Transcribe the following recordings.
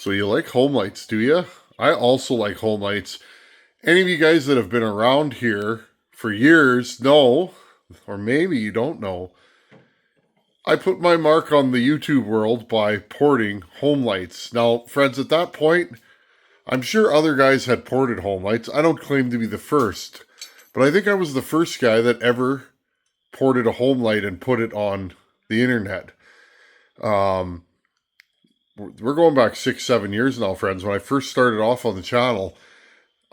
So you like Homelites, do you? I also like Homelites. Any of you guys that have been around here for years know, or maybe you don't know, I put my mark on the YouTube world by porting Homelites. Now, friends, at that point, I'm sure other guys had ported Homelites. I don't claim to be the first, but I think I was the first guy that ever ported a Homelite and put it on the internet. Um, we're going back 6, 7 years now, friends. When I first started off on the channel,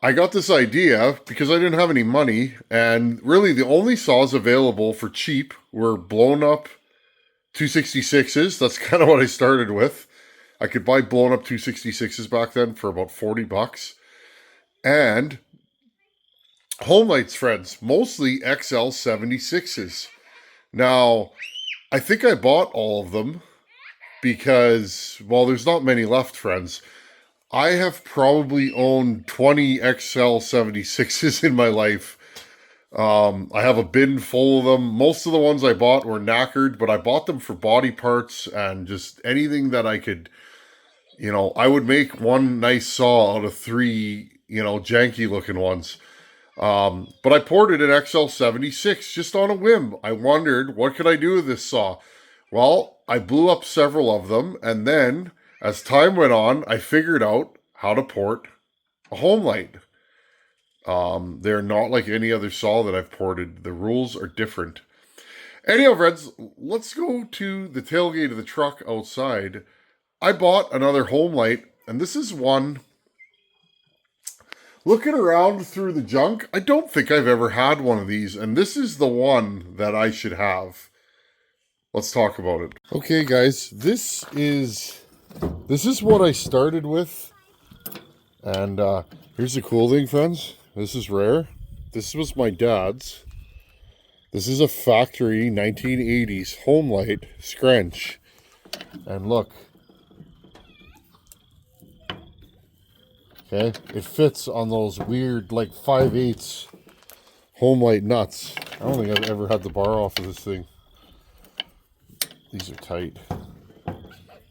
I got this idea because I didn't have any money, and really the only saws available for cheap were blown up 266s. That's kind of what I started with. I could buy blown up 266s back then for about 40 bucks. And Homelites, friends, mostly XL 76s. Now, I think I bought all of them because, well, there's not many left, friends. I have probably owned 20 XL 76s in my life. I have a bin full of them. Most of the ones I bought were knackered, but I bought them for body parts and just anything that I could, I would make one nice saw out of three, janky looking ones. But I ported an XL 76 just on a whim. I wondered, what could I do with this saw? Well, I blew up several of them, and then as time went on, I figured out how to port a Homelite. They're not like any other saw that I've ported. The rules are different. Anyhow, friends, let's go to the tailgate of the truck outside. I bought another Homelite, and this is one. Looking around through the junk, I don't think I've ever had one of these, and this is the one that I should have. Let's talk about it. Okay, guys, this is what I started with, and here's the cool thing, friends. This is rare. This was my dad's. This is a factory 1980s Homelight Scrunch, and look. Okay, it fits on those weird, like 5/8 Homelight nuts. I don't think I've ever had the bar off of this thing. These are tight.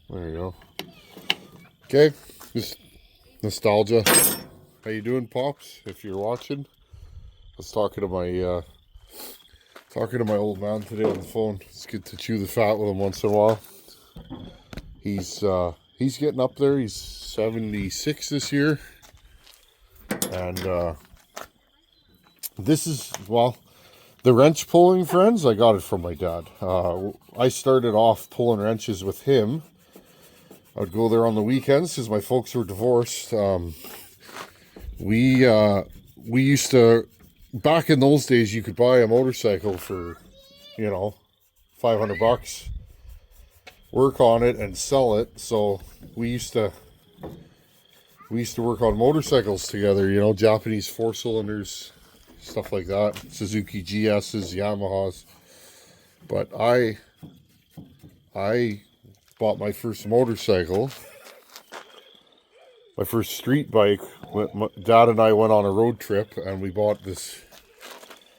There you go. Okay, just nostalgia. How you doing, Pops? If you're watching, I was talking to my old man today on the phone. It's good to chew the fat with him once in a while. He's getting up there. He's 76 this year, and this is, well, the wrench pulling, friends, I got it from my dad. I started off pulling wrenches with him. I would go there on the weekends because my folks were divorced. We used to, back in those days, you could buy a motorcycle for, 500 bucks, work on it and sell it. So we used to work on motorcycles together, Japanese 4-cylinders, stuff like that, Suzuki GS's, Yamahas. But I bought my first motorcycle, my first street bike. Dad and I went on a road trip, and we bought this,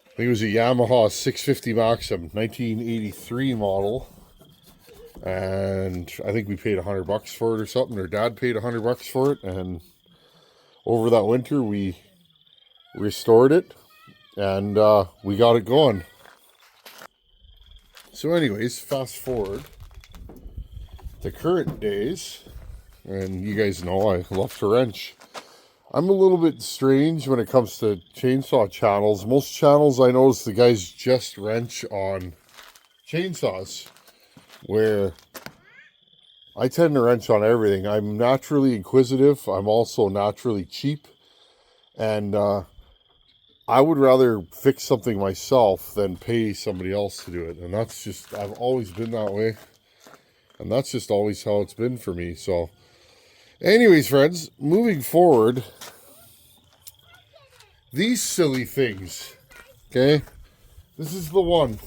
I think it was a Yamaha 650 Maxim, 1983 model. And I think we paid 100 bucks for it or something, or Dad paid 100 bucks for it. And over that winter, we restored it, and we got it going. So anyways, fast forward to current days, and you guys know I love to wrench. I'm a little bit strange when it comes to chainsaw channels. Most channels, I notice the guys just wrench on chainsaws, where I tend to wrench on everything. I'm naturally inquisitive. I'm also naturally cheap, and I would rather fix something myself than pay somebody else to do it. And that's just, I've always been that way, and that's just always how it's been for me. So anyways, friends, moving forward, these silly things, okay, this is the one.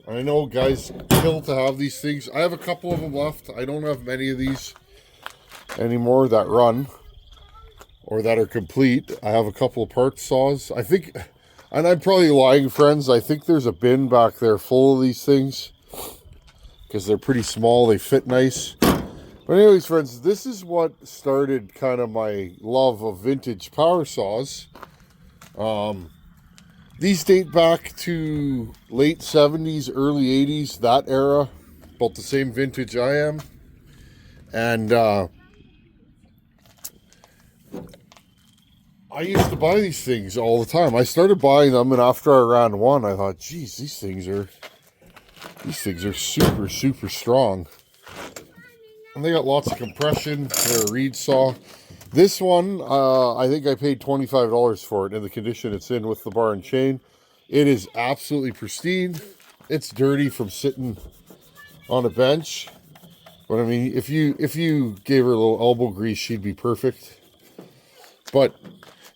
I know guys kill to have these things. I have a couple of them left. I don't have many of these anymore that run or that are complete. I have a couple of part saws. I think, and I'm probably lying, friends, I think there's a bin back there full of these things because they're pretty small. They fit nice. But anyways, friends, this is what started kind of my love of vintage power saws. These date back to late 70s, early 80s, that era. About the same vintage I am. And I used to buy these things all the time. I started buying them, and after I ran one, I thought, geez, these things are super, super strong. And they got lots of compression. They're a reed saw. This one, I think I paid $25 for it in the condition it's in with the bar and chain. It is absolutely pristine. It's dirty from sitting on a bench. But I mean, if you gave her a little elbow grease, she'd be perfect. But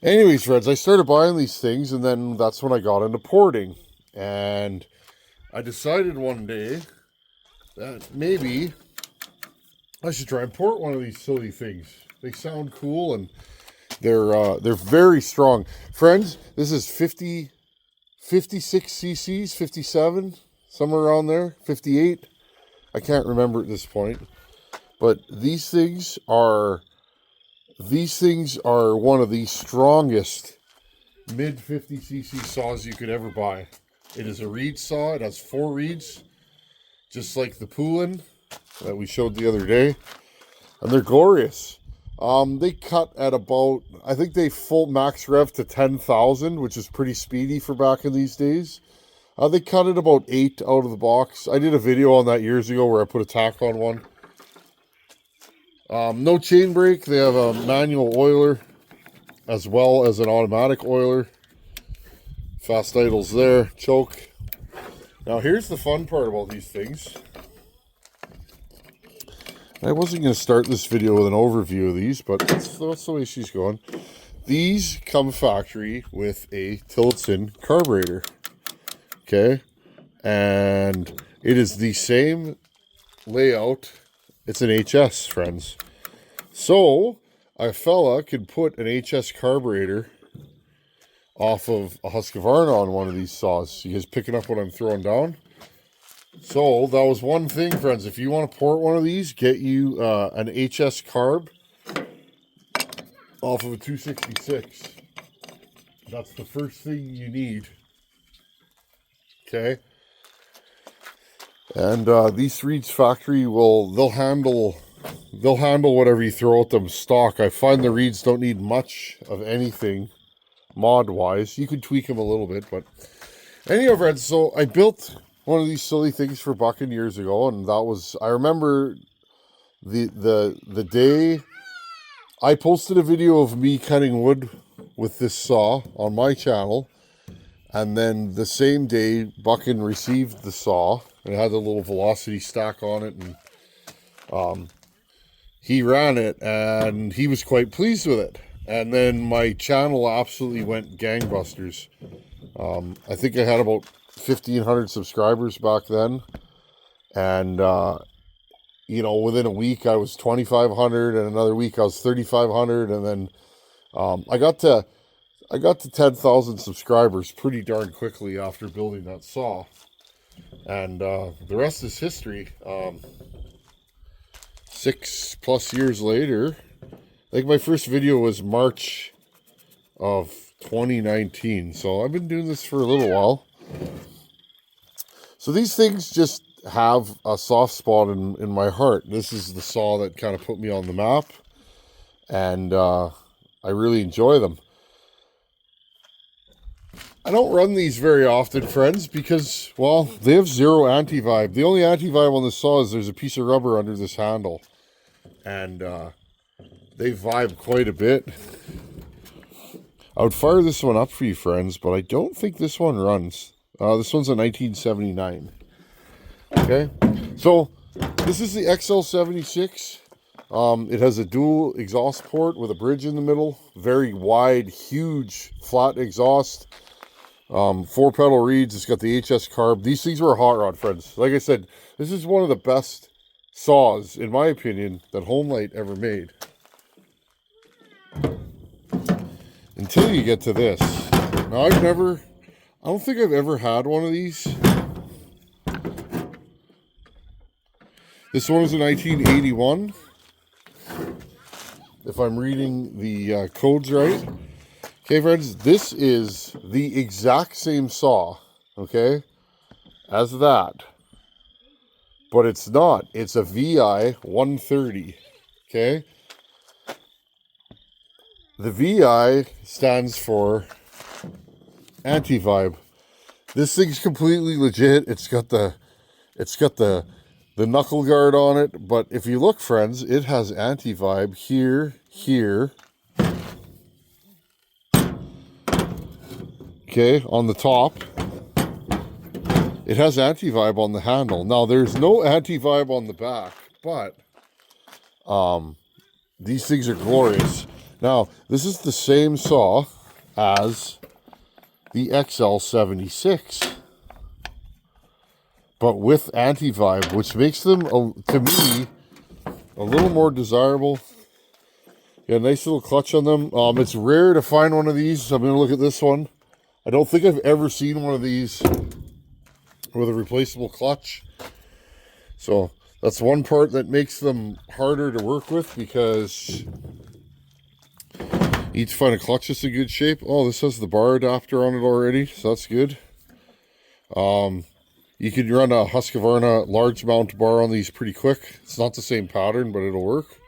anyways, friends, I started buying these things, and then that's when I got into porting. And I decided one day that maybe I should try and port one of these silly things. They sound cool, and they're very strong. Friends, this is 56 cc's, 57, somewhere around there, 58. I can't remember at this point. But these things are one of the strongest mid 50 cc saws you could ever buy. It is a reed saw. It has 4 reeds, just like the Poulin that we showed the other day, and they're glorious. They cut at about, I think they full max rev to 10,000, which is pretty speedy for back in these days. They cut at about 8 out of the box. I did a video on that years ago where I put a tack on one. No chain brake. They have a manual oiler as well as an automatic oiler. Fast idles there, choke. Now here's the fun part about these things. I wasn't going to start this video with an overview of these, but that's the way she's going. These come factory with a Tillotson carburetor. Okay? And it is the same layout. It's an HS, friends. So, a fella could put an HS carburetor off of a Husqvarna on one of these saws. You guys picking up what I'm throwing down? So, that was one thing, friends. If you want to port one of these, get you an HS carb off of a 266. That's the first thing you need. Okay? And these Reed's factory they'll handle whatever you throw at them stock. I find the Reeds don't need much of anything mod wise. You could tweak them a little bit, but anyhow, friends, so I built one of these silly things for Bucking years ago, and that was, I remember the day I posted a video of me cutting wood with this saw on my channel, and then the same day Bucking received the saw. It had a little velocity stack on it, and he ran it, and he was quite pleased with it. And then my channel absolutely went gangbusters. I think I had about 1,500 subscribers back then, and within a week I was 2,500, and another week I was 3,500, and then I got to 10,000 subscribers pretty darn quickly after building that saw. And the rest is history. 6+ years later, I think my first video was March of 2019. So I've been doing this for a little while. So these things just have a soft spot in my heart. This is the saw that kind of put me on the map. And I really enjoy them. I don't run these very often, friends, because, well, they have zero anti-vibe. The only anti-vibe on this saw is there's a piece of rubber under this handle. And they vibe quite a bit. I would fire this one up for you, friends, but I don't think this one runs. This one's a 1979. Okay, so this is the XL76. It has a dual exhaust port with a bridge in the middle. Very wide, huge, flat exhaust. 4-pedal reeds. It's got the HS carb. These things were a hot rod, friends. Like I said, this is one of the best saws, in my opinion, that Homelight ever made. Until you get to this. Now, I don't think I've ever had one of these. This one is a 1981. if I'm reading the codes right. Okay, friends, this is the exact same saw, okay, as that. But it's not. It's a VI 130, okay? The VI stands for anti-vibe. This thing's completely legit. It's got the knuckle guard on it, but if you look, friends, it has anti-vibe here, okay, on the top. It has anti-vibe on the handle. Now, there's no anti-vibe on the back, but these things are glorious. Now, this is the same saw as the XL76, but with anti-vibe, which makes them, to me, a little more desirable. Yeah, nice little clutch on them. It's rare to find one of these. I'm going to look at this one. I don't think I've ever seen one of these with a replaceable clutch. So that's one part that makes them harder to work with, because you need to find a clutch that's in good shape. Oh, this has the bar adapter on it already, so that's good. You can run a Husqvarna large mount bar on these pretty quick. It's not the same pattern, but it'll work.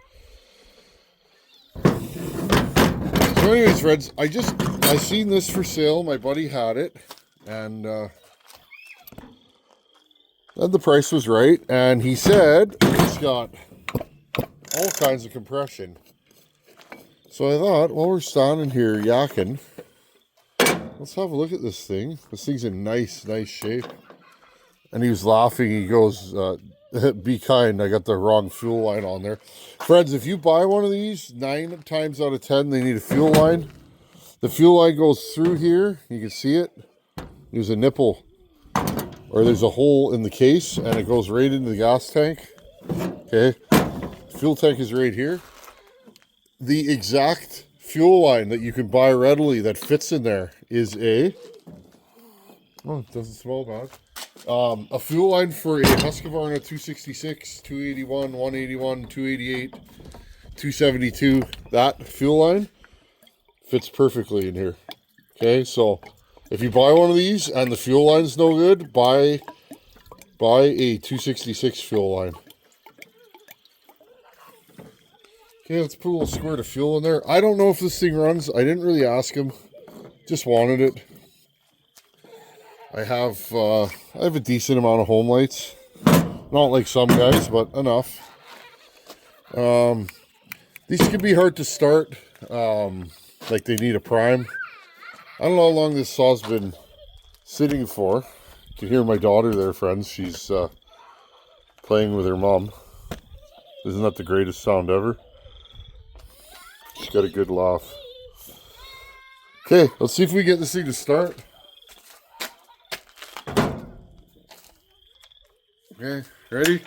So anyways, friends, I seen this for sale. My buddy had it, and the price was right. And he said it's got all kinds of compression. So I thought, while we're standing here yakking, let's have a look at this thing. This thing's in nice shape. And he was laughing. He goes, be kind, I got the wrong fuel line on there. Friends, if you buy one of these, 9 times out of 10, they need a fuel line. The fuel line goes through here. You can see it. There's a nipple, or there's a hole in the case, and it goes right into the gas tank. Okay. Fuel tank is right here. The exact fuel line that you can buy readily that fits in there is a... Oh, it doesn't smell bad. A fuel line for a Husqvarna 266, 281, 181, 288, 272. That fuel line fits perfectly in here. Okay, so if you buy one of these and the fuel line's no good, buy a 266 fuel line. Okay, let's put a little squirt of fuel in there. I don't know if this thing runs. I didn't really ask him. Just wanted it. I have a decent amount of Homelites. Not like some guys, but enough. These can be hard to start. Like they need a prime. I don't know how long this saw's been sitting for. You can hear my daughter there, friends. She's playing with her mom. Isn't that the greatest sound ever? She's got a good laugh. Okay, let's see if we get this thing to start. Okay, ready?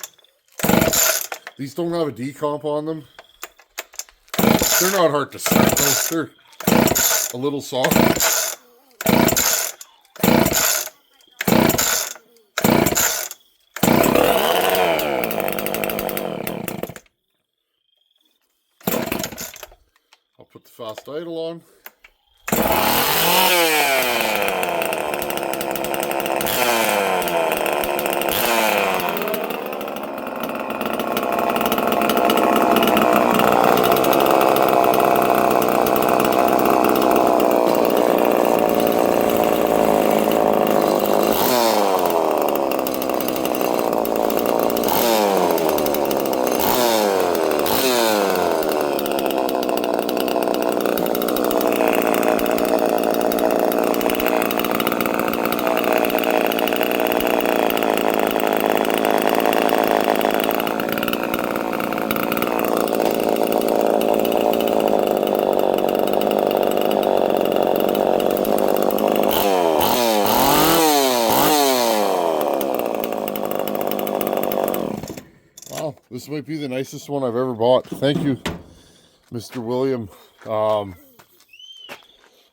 These don't have a decomp on them. They're not hard to start though. They're a little soft. I'll put the fast idle on. This might be the nicest one I've ever bought. Thank you, Mr. William. I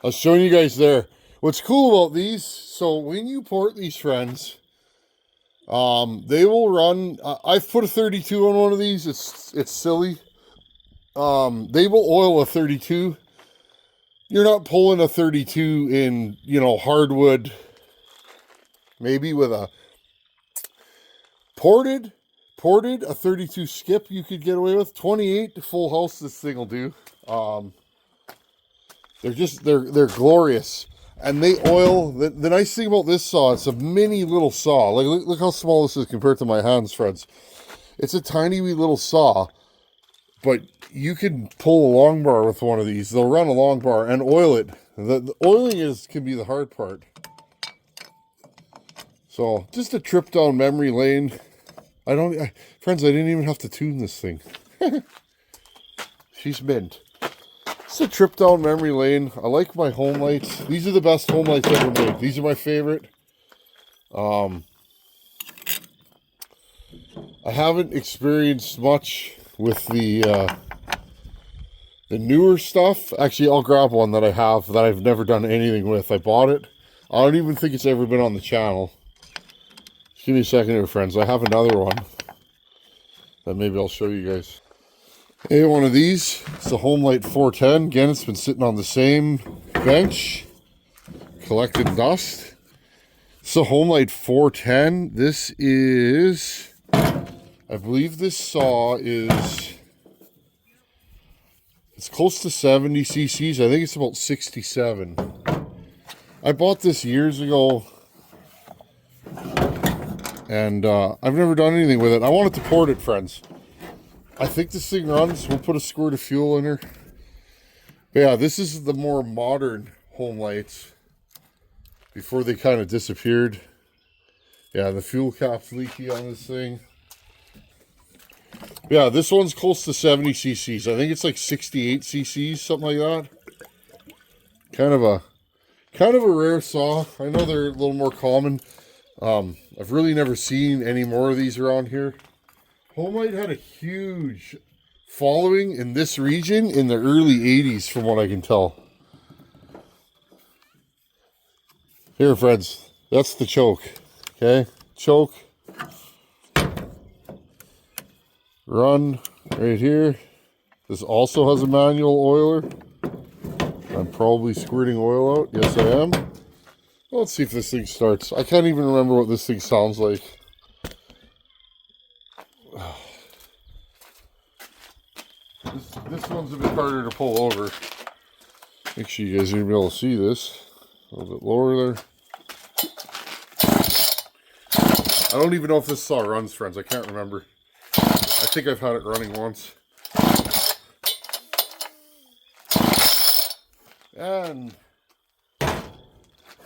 was showing you guys there. What's cool about these, so when you port these, friends, they will run. I've put a 32 on one of these. It's silly. They will oil a 32. You're not pulling a 32 in, hardwood, maybe with a ported a 32 skip you could get away with. 28 full house this thing will do. They're glorious. And they oil, the nice thing about this saw, it's a mini little saw. Like, look how small this is compared to my hands, friends. It's a tiny wee little saw, but you can pull a long bar with one of these. They'll run a long bar and oil it. The oiling can be the hard part. So, just a trip down memory lane. Friends, I didn't even have to tune this thing. She's mint. It's a trip down memory lane. I like my Homelites. These are the best Homelites ever made. These are my favorite. I haven't experienced much with the newer stuff. Actually, I'll grab one that I have that I've never done anything with. I bought it. I don't even think it's ever been on the channel. Just give me a second here, friends. I have another one that maybe I'll show you guys. Hey, one of these. It's a Homelite 410. Again, it's been sitting on the same bench, collecting dust. It's a Homelite 410. This is, I believe this saw is, it's close to 70 cc's. I think it's about 67. I bought this years ago, and I've never done anything with it. I wanted to port it, friends. I think this thing runs. We'll put a squirt of fuel in her. But yeah, this is the more modern Homelites before they kind of disappeared. Yeah, the fuel cap's leaky on this thing. Yeah, this one's close to 70 cc's. I think it's like 68 cc's, something like that. Kind of a rare saw. I know they're a little more common. I've really never seen any more of these around here. Homelight had a huge following in this region in the early 80s, from what I can tell. Here, friends, that's the choke. Okay, choke. Run right here. This also has a manual oiler. I'm probably squirting oil out. Yes, I am. Well, let's see if this thing starts. I can't even remember what this thing sounds like. This one's a bit harder to pull over. Make sure you guys are going to be able to see this. A little bit lower there. I don't even know if this saw runs, friends. I can't remember. I think I've had it running once. And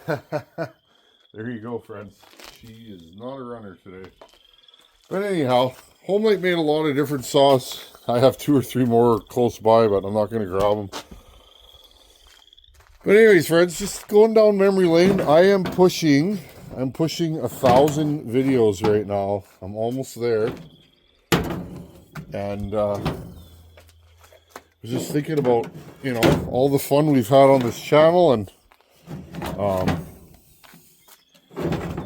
there you go, friends. She is not a runner today. But anyhow, Homelight made a lot of different saws. I have 2 or 3 more close by, but I'm not going to grab them. But anyways, friends, just going down memory lane. I'm pushing 1,000 videos right now. I'm almost there. And I was just thinking about, all the fun we've had on this channel, and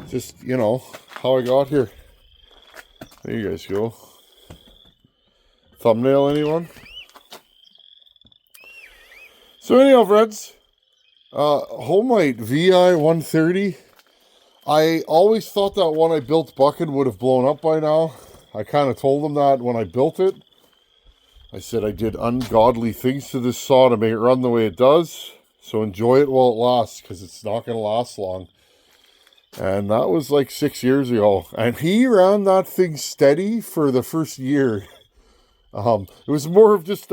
just, how I got here. There you guys go. Thumbnail, anyone? So anyhow, friends, Homelight VI 130. I always thought that one I built bucking would have blown up by now. I kind of told them that when I built it. I said I did ungodly things to this saw to make it run the way it does. So enjoy it while it lasts, because it's not going to last long. And that was like 6 years ago. And he ran that thing steady for the first year. It was more of just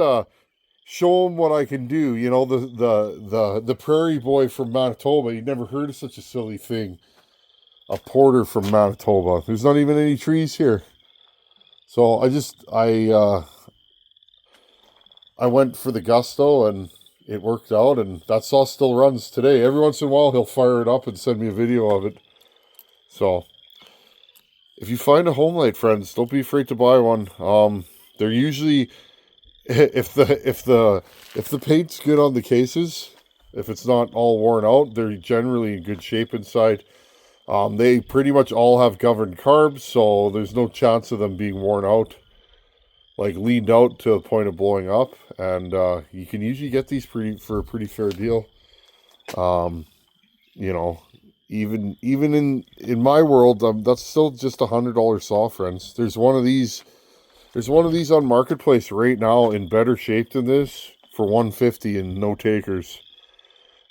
show him what I can do. The prairie boy from Manitoba. You'd never heard of such a silly thing. A porter from Manitoba. There's not even any trees here. So I went for the gusto, and it worked out, and that saw still runs today. Every once in a while, he'll fire it up and send me a video of it. So, if you find a Homelight, friends, don't be afraid to buy one. They're usually, if the paint's good on the cases, if it's not all worn out, they're generally in good shape inside. They pretty much all have governed carbs, so there's no chance of them being worn out. like leaned out to the point of blowing up, and you can usually get these for a pretty fair deal. You know, even in my world, that's still just $100 saw, friends. There's one of these on Marketplace right now in better shape than this for $150 and no takers.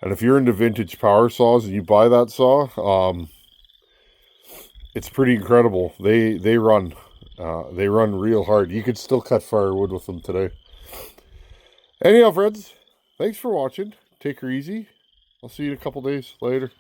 And if you're into vintage power saws and you buy that saw, it's pretty incredible. They run real hard. You could still cut firewood with them today. Anyhow, friends, thanks for watching. Take her easy. I'll see you in a couple days. Later.